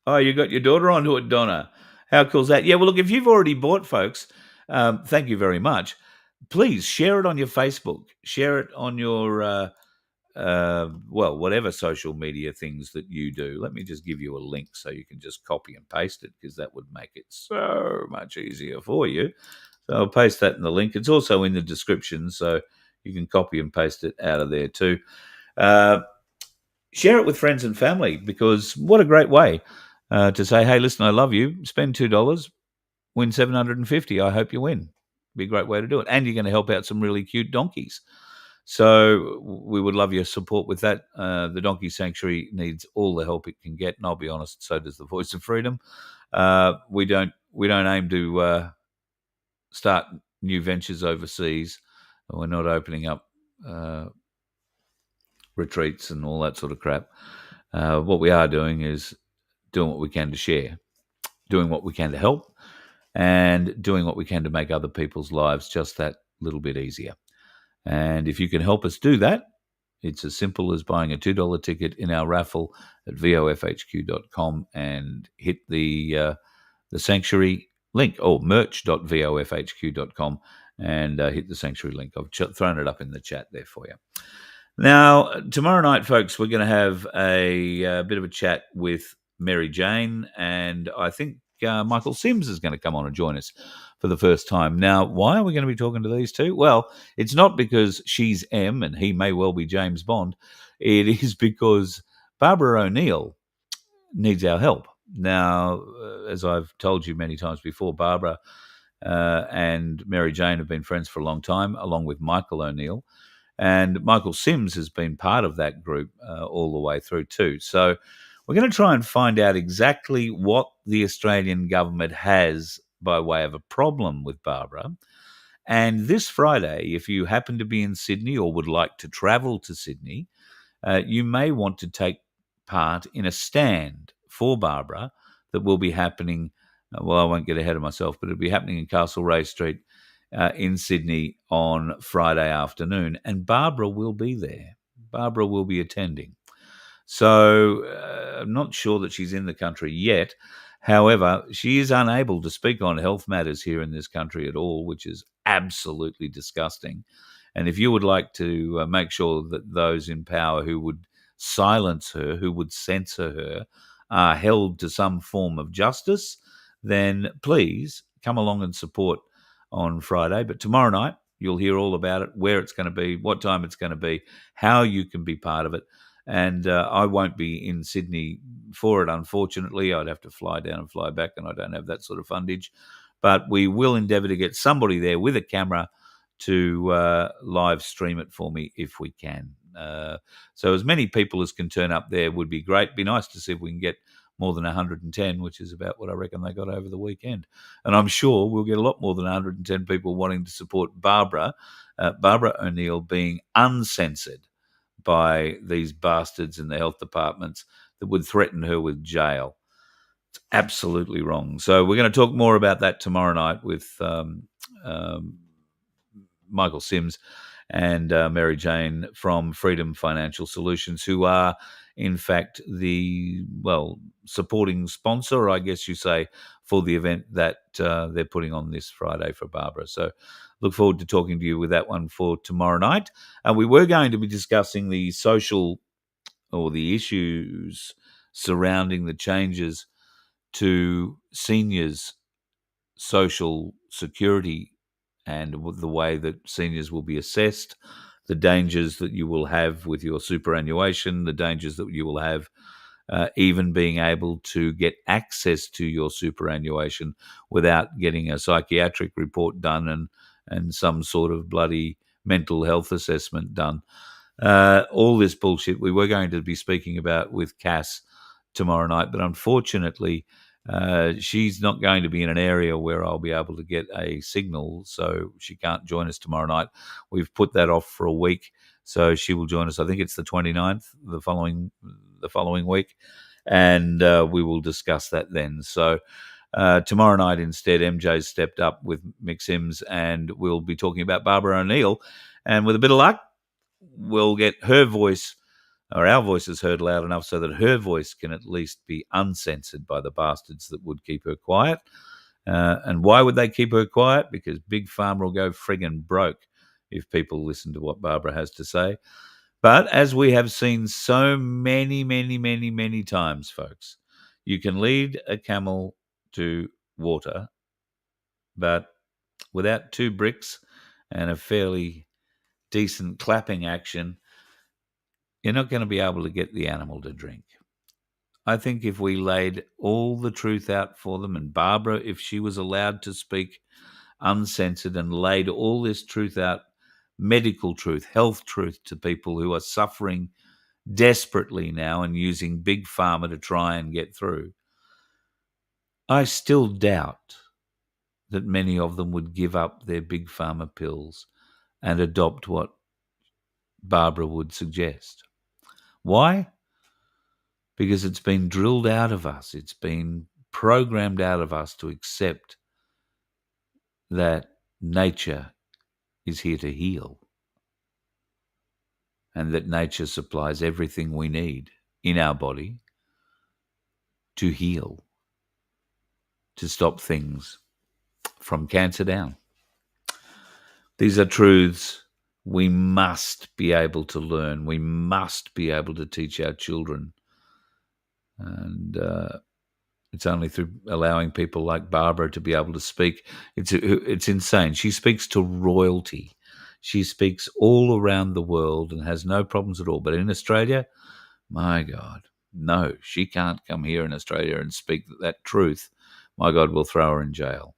Oh, you got your daughter onto it, Donna. How cool is that? Yeah, well, look, if you've already bought, folks, thank you very much. Please share it on your Facebook. Share it on your, whatever social media things that you do. Let me just give you a link so you can just copy and paste it, because that would make it so much easier for you. So I'll paste that in the link. It's also in the description, so you can copy and paste it out of there too. Share it with friends and family, because what a great way to say, hey, listen, I love you. Spend $2, win $750. I hope you win. Be a great way to do it. And you're going to help out some really cute donkeys. So we would love your support with that. The Donkey Sanctuary needs all the help it can get, and I'll be honest, so does the Voice of Freedom. We don't aim to start new ventures overseas. We're not opening up retreats and all that sort of crap. What we are doing is doing what we can to share, doing what we can to help, and doing what we can to make other people's lives just that little bit easier. And if you can help us do that, it's as simple as buying a $2 ticket in our raffle at vofhq.com and hit the sanctuary link, or merch.vofhq.com, and hit the sanctuary link. I've thrown it up in the chat there for you. Now, tomorrow night, folks, we're going to have a bit of a chat with Mary Jane, and I think Michael Sims is going to come on and join us for the first time. Now, why are we going to be talking to these two? Well, it's not because she's M and he may well be James Bond. It is because Barbara O'Neill needs our help. Now, as I've told you many times before, Barbara and Mary Jane have been friends for a long time, along with Michael O'Neill. And Michael Sims has been part of that group all the way through too. So we're going to try and find out exactly what the Australian government has by way of a problem with Barbara. And this Friday, if you happen to be in Sydney or would like to travel to Sydney, you may want to take part in a stand for Barbara that will be happening. Well, I won't get ahead of myself, but it'll be happening in Castlereagh Street in Sydney on Friday afternoon, and Barbara will be there. Barbara will be attending. So I'm not sure that she's in the country yet. However, she is unable to speak on health matters here in this country at all, which is absolutely disgusting. And if you would like to make sure that those in power who would silence her, who would censor her, are held to some form of justice, then please come along and support on Friday. But tomorrow night, you'll hear all about it, where it's going to be, what time it's going to be, how you can be part of it. And I won't be in Sydney for it, unfortunately. I'd have to fly down and fly back, and I don't have that sort of fundage. But we will endeavour to get somebody there with a camera to live stream it for me if we can. So as many people as can turn up there would be great. Be nice to see if we can get more than 110, which is about what I reckon they got over the weekend. And I'm sure we'll get a lot more than 110 people wanting to support Barbara O'Neill being uncensored by these bastards in the health departments that would threaten her with jail. It's absolutely wrong. So we're going to talk more about that tomorrow night with Michael Sims and Mary Jane from Freedom Financial Solutions, who are, in fact, the, supporting sponsor, I guess you say, for the event that they're putting on this Friday for Barbara. So look forward to talking to you with that one for tomorrow night. And we were going to be discussing the social or the issues surrounding the changes to seniors' social security and the way that seniors will be assessed, the dangers that you will have with your superannuation, the dangers that you will have even being able to get access to your superannuation without getting a psychiatric report done and some sort of bloody mental health assessment done. All this bullshit we were going to be speaking about with Cass tomorrow night, but unfortunately, she's not going to be in an area where I'll be able to get a signal, so she can't join us tomorrow night. We've put that off for a week, so she will join us. I think it's the 29th, the following week, and we will discuss that then. So tomorrow night instead, MJ's stepped up with Mick Sims, and we'll be talking about Barbara O'Neill, and with a bit of luck, we'll get her voice or our voices heard loud enough so that her voice can at least be uncensored by the bastards that would keep her quiet. And why would they keep her quiet? Because Big Pharma will go friggin' broke if people listen to what Barbara has to say. But as we have seen so many, many, many, many times, folks, you can lead a camel to water, but without 2 bricks and a fairly decent clapping action, you're not going to be able to get the animal to drink. I think if we laid all the truth out for them, and Barbara, if she was allowed to speak uncensored and laid all this truth out, medical truth, health truth to people who are suffering desperately now and using Big Pharma to try and get through, I still doubt that many of them would give up their Big Pharma pills and adopt what Barbara would suggest. Why? Because it's been drilled out of us. It's been programmed out of us to accept that nature is here to heal and that nature supplies everything we need in our body to heal, to stop things from cancer down. These are truths We must be able to learn. We must be able to teach our children. And it's only through allowing people like Barbara to be able to speak. It's insane. She speaks to royalty. She speaks all around the world and has no problems at all. But in Australia, my God, no, she can't come here in Australia and speak that truth. My God, we'll throw her in jail.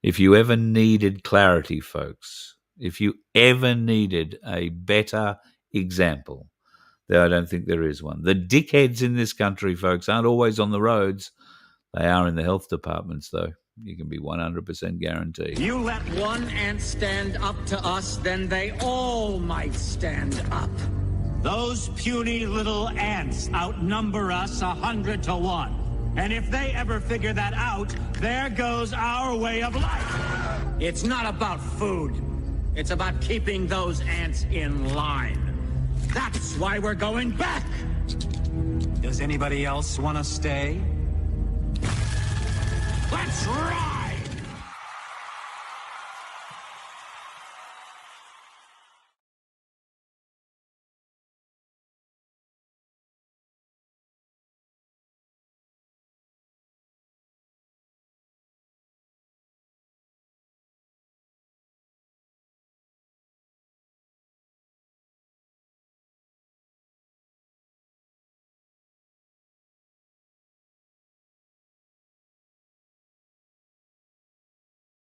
If you ever needed clarity, folks, if you ever needed a better example, though I don't think there is one. The dickheads in this country, folks, aren't always on the roads. They are in the health departments, though. You can be 100% guaranteed. You let one ant stand up to us, then they all might stand up. Those puny little ants outnumber us 100 to 1. And if they ever figure that out, there goes our way of life. It's not about food. It's about keeping those ants in line. That's why we're going back. Does anybody else want to stay? Let's rock!